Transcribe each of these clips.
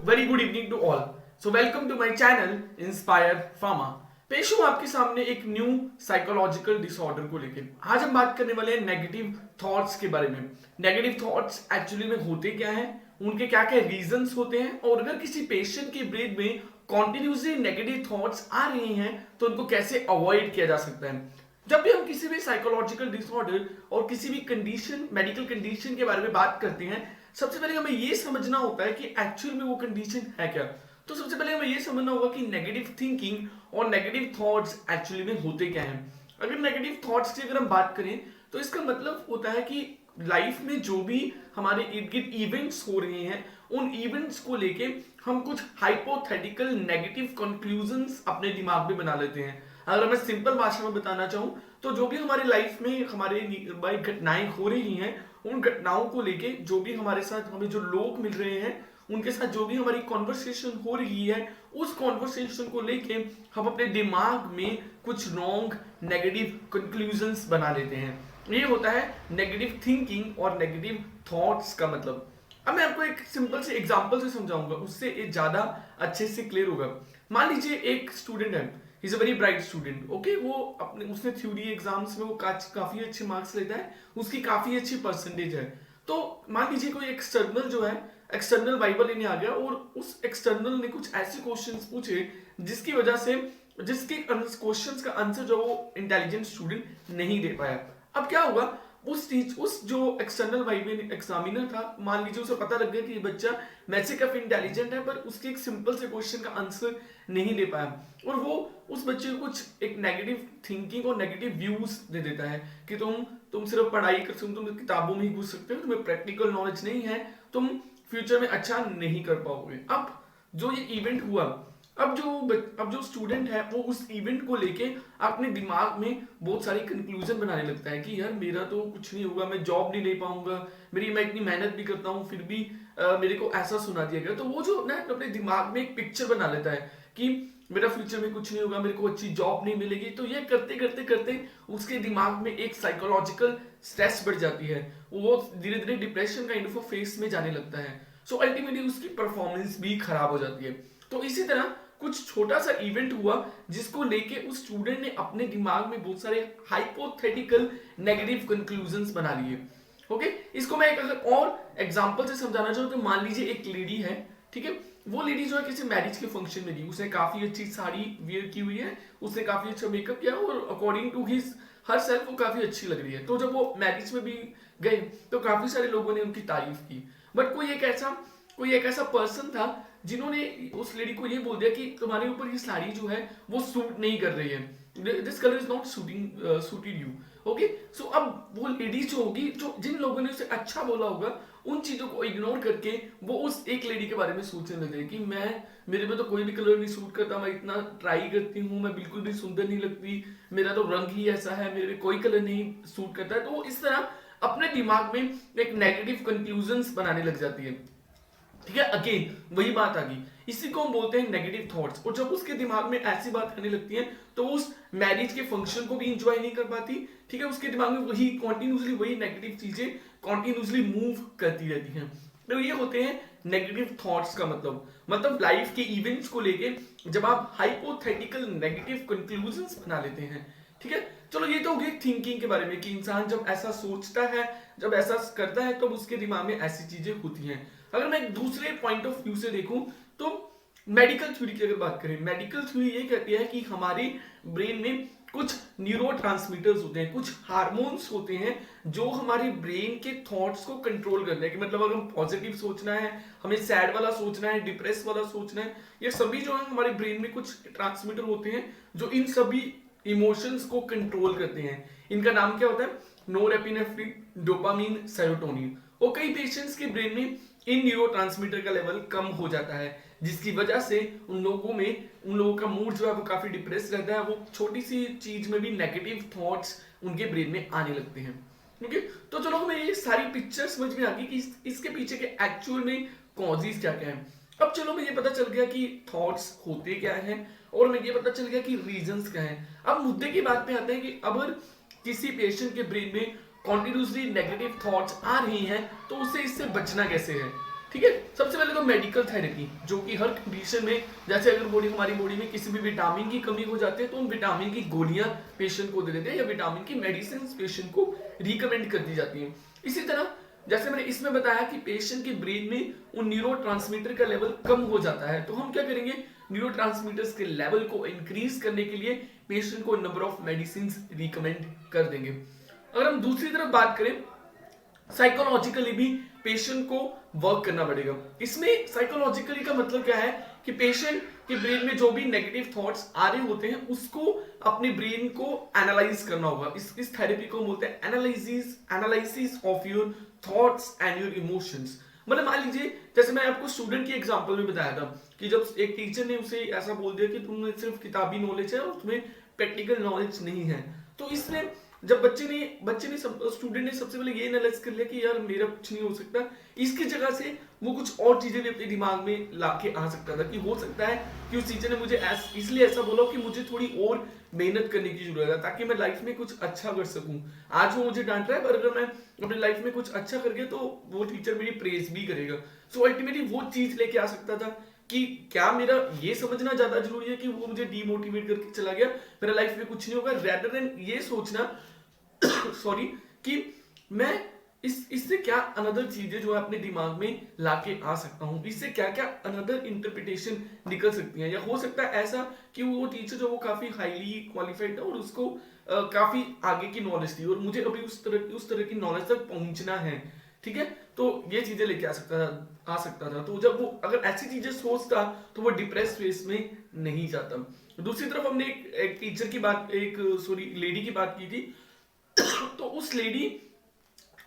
very good evening to all. So welcome to my channel Inspire Pharma. पेश हूं आपके सामने एक न्यू साइकोलॉजिकल डिसऑर्डर को लेकर। आज हम बात करने वाले हैं नेगेटिव थॉट्स के बारे में। नेगेटिव थॉट्स एक्चुअली में होते क्या हैं, उनके क्या क्या रीजंस होते हैं, और अगर किसी पेशेंट के ब्रेन में कॉन्टिन्यूसली नेगेटिव थॉट्स आ रही हैं तो उनको कैसे अवॉइड किया जा सकता है। जब भी हम किसी भी साइकोलॉजिकल डिसऑर्डर और किसी भी कंडीशन, मेडिकल कंडीशन के बारे में बात करते हैं, सबसे पहले हमें यह समझना होता है कि एक्चुअल में वो कंडीशन है क्या। तो सबसे पहले हमें यह समझना होगा कि नेगेटिव थिंकिंग और नेगेटिव थॉट्स एक्चुअली में होते क्या हैं। अगर नेगेटिव थॉट्स की अगर हम बात करें तो इसका मतलब होता है कि लाइफ में जो भी हमारे इर्द गिर्द इवेंट्स हो रहे हैं, उन इवेंट्स को लेके हम कुछ हाइपोथेटिकल नेगेटिव कंक्लूजन्स अपने दिमाग में बना लेते हैं। अगर मैं सिंपल भाषा में बताना चाहूं तो जो भी हमारे लाइफ में हमारे बाई घटनाएं हो रही हैं, उन घटनाओं को लेके जो भी हमारे साथ हमें जो लोग मिल रहे हैं, उनके साथ जो भी हमारी कॉन्वर्सेशन हो रही है, उस कॉन्वर्सेशन को लेके हम अपने दिमाग में कुछ रॉन्ग नेगेटिव कंक्लूजन्स बना लेते हैं। ये होता है नेगेटिव थिंकिंग और नेगेटिव थॉट्स का मतलब। अब मैं आपको एक सिंपल से एग्जांपल से समझाऊंगा, उससे ये ज्यादा अच्छे से क्लियर होगा। मान लीजिए एक स्टूडेंट है, is a very bright student, okay, वो अपने उसने थ्योरी एग्जाम्स में वो काफी अच्छे मार्क्स लेता है, उसकी काफी अच्छी परसेंटेज है। तो मान लीजिए कोई एक्सटर्नल जो है, एक्सटर्नल वाइवा लेने आ गया और उस एक्सटर्नल ने कुछ ऐसे क्वेश्चंस पूछे जिसकी वजह से जिसके क्वेश्चंस का आंसर जो वो इंटेलिजेंट स्टूडेंट नहीं दे पाया। अब क्या होगा, उस जो एक्सटर्नल वाइवे एग्जामिनर था, मान लीजिए उसे पता लग गया कि ये बच्चा वैसे काफी इंटेलिजेंट है पर उसके एक सिंपल से क्वेश्चन का आंसर नहीं दे पाया, और वो उस बच्चे को कुछ एक नेगेटिव थिंकिंग और नेगेटिव व्यूज दे देता है कि तुम सिर्फ पढ़ाई कर सकते हो, तुम किताबों में ही घुस सकते हो, तुम्हें प्रैक्टिकल नॉलेज नहीं है, तुम फ्यूचर में अच्छा नहीं कर पाओगे। अब जो ये इवेंट हुआ, अब जो स्टूडेंट है वो उस इवेंट को लेके अपने दिमाग में बहुत सारी कंक्लूजन बनाने लगता है कि यार मेरा तो कुछ नहीं होगा, मैं जॉब नहीं ले पाऊंगा, मैं इतनी मेहनत भी करता हूँ फिर भी मेरे को ऐसा सुना दिया गया। तो वो जो ना अपने दिमाग में एक पिक्चर बना लेता है कि मेरा फ्यूचर में कुछ नहीं होगा, मेरे को अच्छी जॉब नहीं मिलेगी। तो ये करते करते करते उसके दिमाग में एक साइकोलॉजिकल स्ट्रेस बढ़ जाती है, वो धीरे धीरे डिप्रेशन का इनफो फेस में जाने लगता है। सो अल्टीमेटली उसकी परफॉर्मेंस भी खराब हो जाती है। तो इसी तरह कुछ छोटा सा इवेंट हुआ जिसको लेके उस स्टूडेंट ने अपने दिमाग में बहुत सारे हाइपोथेटिकल नेगेटिव कंक्लूजन्स बना लिए। ओके, इसको मैं एक अगर और एग्जांपल से समझाना चाहूँ तो मान लीजिए एक लेडी है, ठीक है, वो लेडी जो है किसी मैरिज के फंक्शन में गई, उसने काफी अच्छी साड़ी वेयर की हुई है, उसने काफी अच्छा मेकअप किया और according to his her self वो काफी अच्छी लग रही है। तो जब वो मैरिज में भी गए तो काफी सारे लोगों ने उनकी तारीफ की, बट कोई एक ऐसा पर्सन था जिन्होंने उस लेडी को ये बोल दिया कि तुम्हारे ऊपर ये साड़ी जो है वो सूट नहीं कर रही है, this colour is not suited you. Okay, so अब वो लेडी जो होगी, जो जिन लोगों ने उसे अच्छा बोला होगा, उन चीजों को इग्नोर करके वो उस एक लेडी के बारे में सोचने लगे कि मेरे में तो कोई भी कलर नहीं सूट करता, मैं इतना ट्राई करती हूँ, मैं बिल्कुल भी सुंदर नहीं लगती, मेरा तो रंग ही ऐसा है, मेरे में कोई कलर नहीं सूट करता है। तो वो इस तरह अपने दिमाग में एक नेगेटिव कंक्लूजन्स बनाने लग जाती है। ठीक है, अगेन वही बात आ गई, इसी को हम बोलते हैं नेगेटिव थॉट्स। और जब उसके दिमाग में ऐसी बात आने लगती है तो उस मैरिज के फंक्शन को भी इंजॉय नहीं कर पाती। ठीक है, उसके दिमाग में वही कॉन्टिन्यूसली वही नेगेटिव चीजें कॉन्टिन्यूसली मूव करती रहती हैं। तो ये होते हैं नेगेटिव थॉट्स का मतलब लाइफ के इवेंट्स को लेके जब आप हाइपोथेटिकल नेगेटिव कंक्लूजन्स बना लेते हैं। ठीक है, चलो ये तो हो गई थिंकिंग के बारे में कि इंसान जब ऐसा सोचता है, जब ऐसा करता है तो उसके दिमाग में ऐसी चीजें होती हैं। अगर मैं एक दूसरे पॉइंट ऑफ व्यू से देखूं तो मेडिकल थ्योरी की अगर बात करें, मेडिकल थ्योरी ये कहती है कि हमारे ब्रेन में कुछ न्यूरोट्रांसमीटर्स होते हैं, कुछ हार्मोन्स होते हैं जो हमारे ब्रेन के थॉट्स को कंट्रोल करते हैं। कि मतलब अगर हम पॉजिटिव सोचना है, हमें सैड वाला सोचना है, डिप्रेस वाला सोचना है, ये सभी जो है हमारे ब्रेन में कुछ ट्रांसमीटर होते हैं जो इन सभी इमोशंस को कंट्रोल करते हैं। इनका नाम क्या होता है? Norepinephrine, dopamine, serotonin. और कई पेशेंट्स के ब्रेन में इन न्यूरोट्रांसमीटर का लेवल कम हो जाता है, जिसकी वजह से उन लोगों का मूड जो है वो काफी डिप्रेस रहता है, वो छोटी सी चीज में भी नेगेटिव थॉट्स उनके ब्रेन में आने लगते हैं। ओके, तो चलो हमें ये सारी पिक्चर समझ में आ गई कि इसके पीछे के एक्चुअल में कॉजेस क्या क्या है। अब चलो हमें ये पता चल गया कि थॉट्स होते क्या हैं और हमें ये पता चल गया कि रीजंस क्या हैं। अब मुद्दे की बात पे आते हैं कि अगर किसी पेशेंट के ब्रेन में कॉन्टिन्यूसली नेगेटिव थॉट्स आ रही हैं तो उसे इससे बचना कैसे है। ठीक है। सबसे पहले तो मेडिकल थेरेपी, जो कि हर कंडीशन में, जैसे अगर हमारी बॉडी में किसी भी विटामिन की कमी हो जाती है तो हम विटामिन की गोलियां पेशेंट को दे देते हैं या विटामिन की मेडिसिन पेशेंट को रिकमेंड कर दी जाती है। इसी तरह जैसे मैंने इसमें बताया कि पेशेंट के ब्रेन में उन न्यूरोट्रांसमीटर का लेवल कम हो जाता है, तो हम क्या करेंगे, न्यूरोट्रांसमीटर्स के लेवल को इंक्रीज करने के लिए पेशेंट को नंबर ऑफ मेडिसिन रिकमेंड कर देंगे। अगर हम दूसरी तरफ बात करें, साइकोलॉजिकली भी पेशेंट को वर्क करना पड़ेगा। इसमें साइकोलॉजिकली का मतलब क्या है कि पेशेंट के ब्रेन में जो भी नेगेटिव थॉट्स आ रहे होते हैं उसको अपने ब्रेन को एनालाइज करना होगा। इस थेरेपी को बोलते हैं analysis of your thoughts and your emotions. मतलब मान लीजिए, जैसे मैं आपको स्टूडेंट की एग्जांपल में बताया था कि जब एक टीचर ने उसे ऐसा बोल दिया कि तुम्हें सिर्फ किताबी नॉलेज है और तुम्हें प्रैक्टिकल नॉलेज नहीं है, तो इसमें जब स्टूडेंट ने सबसे पहले ये एनालाइज कर लिया कि यार मेरा कुछ नहीं हो सकता, इसकी जगह से वो कुछ और चीजें भी अपने दिमाग में लाके आ सकता था कि हो सकता है कि उस टीचर ने मुझे इसलिए ऐसा बोला कि मुझे थोड़ी और मेहनत करने की जरूरत है ताकि मैं लाइफ में कुछ अच्छा कर सकूं। आज वो मुझे डांट रहा है, पर अगर मैं अपनी लाइफ में कुछ अच्छा कर गया तो वो टीचर मेरी प्रेज भी करेगा। सो अल्टीमेटली वो चीज लेके आ सकता था कि क्या मेरा ये समझना ज्यादा जरूरी है कि वो मुझे डीमोटिवेट करके चला गया, मेरा लाइफ में कुछ नहीं होगा, रेदर देन ये सोचना सॉरी कि मैं इससे क्या अनदर चीजें जो है अपने दिमाग में लाके आ सकता हूँ, इससे क्या क्या अनदर इंटरप्रिटेशन निकल सकती हैं। या हो सकता है ऐसा कि वो टीचर जो वो काफी हाईली क्वालिफाइड था और उसको काफी आगे की नॉलेज थी और मुझे अभी उस तरह की नॉलेज तक पहुंचना है, ठीक है, तो ये चीजें लेके आ सकता था। तो जब वो अगर ऐसी चीजें सोचता तो वो डिप्रेस फेस में नहीं जाता। दूसरी तरफ हमने एक टीचर की बात, लेडी की बात की थी। तो उस लेडी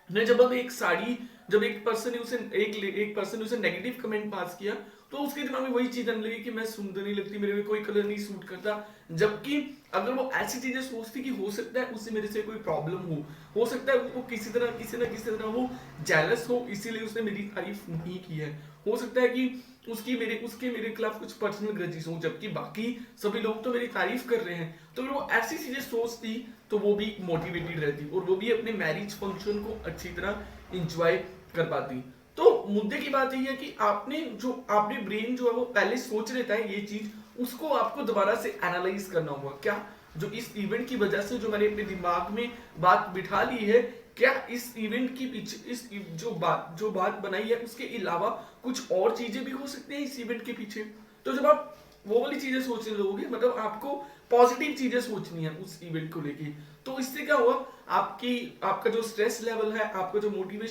ने जब एक पर्सन ने उसे नेगेटिव कमेंट पास किया तो उसके दिमाग में वही चीज आने लगी कि मैं सुंदर नहीं लगती, मेरे में कोई कलर नहीं सूट करता। जबकि अगर वो ऐसी चीजें सोचती कि हो सकता है उससे मेरे से कोई प्रॉब्लम हो सकता है वो किसी न किसी तरह वो जेलस हो, इसीलिए उसने मेरी तारीफ नहीं की है, हो सकता है कि उसके मेरे खिलाफ कुछ पर्सनल ग्रजेस हो, जबकि बाकी सभी लोग तो मेरी तारीफ कर रहे हैं। तो अगर वो ऐसी चीजें सोचती तो वो भी मोटिवेटेड रहती और वो भी अपने मैरिज फंक्शन को अच्छी तरह एंजॉय कर पाती। तो मुद्दे की बात यही है कि आपने ब्रेन जो है वो पहले सोच लेता है ये चीज, उसको आपको दोबारा से एनालाइज करना होगा। क्या जो इस इवेंट की वजह से जो मैंने अपने दिमाग में बात बिठा ली है, क्या इस इवेंट की पीछे जो बात बनाई है उसके अलावा कुछ और चीजें भी हो सकती हैं इस इवेंट के पीछे। तो जब आप वो वाली चीजें सोचने लगोगे, मतलब आपको पॉजिटिव चीजें सोचनी है उस इवेंट को लेके, तो इससे क्या होगा, आपका जो स्ट्रेस लेवल है, आपका जो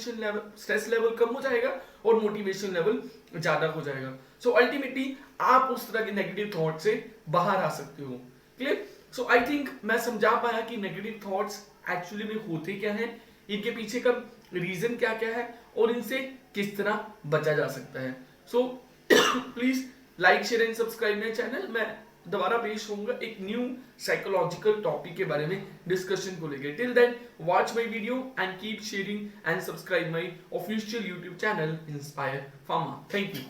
स्ट्रेस लेवल कम हो जाएगा और मोटिवेशन लेवल ज्यादा हो जाएगा। सो अल्टीमेटली आप उस तरह के नेगेटिव थॉट से बाहर आ सकते हो। क्लियर? सो आई थिंक मैं समझा पाया कि नेगेटिव थॉट्स एक्चुअली में होते क्या हैं, इनके पीछे का रीजन क्या क्या है और इनसे किस तरह बचा जा सकता है। So please like share and subscribe my channel. मैं दोबारा पेश होऊंगा एक न्यू साइकोलॉजिकल टॉपिक के बारे में डिस्कशन को लेकर। Till then watch my video and keep sharing and subscribe my official YouTube channel Inspire Pharma. Thank you.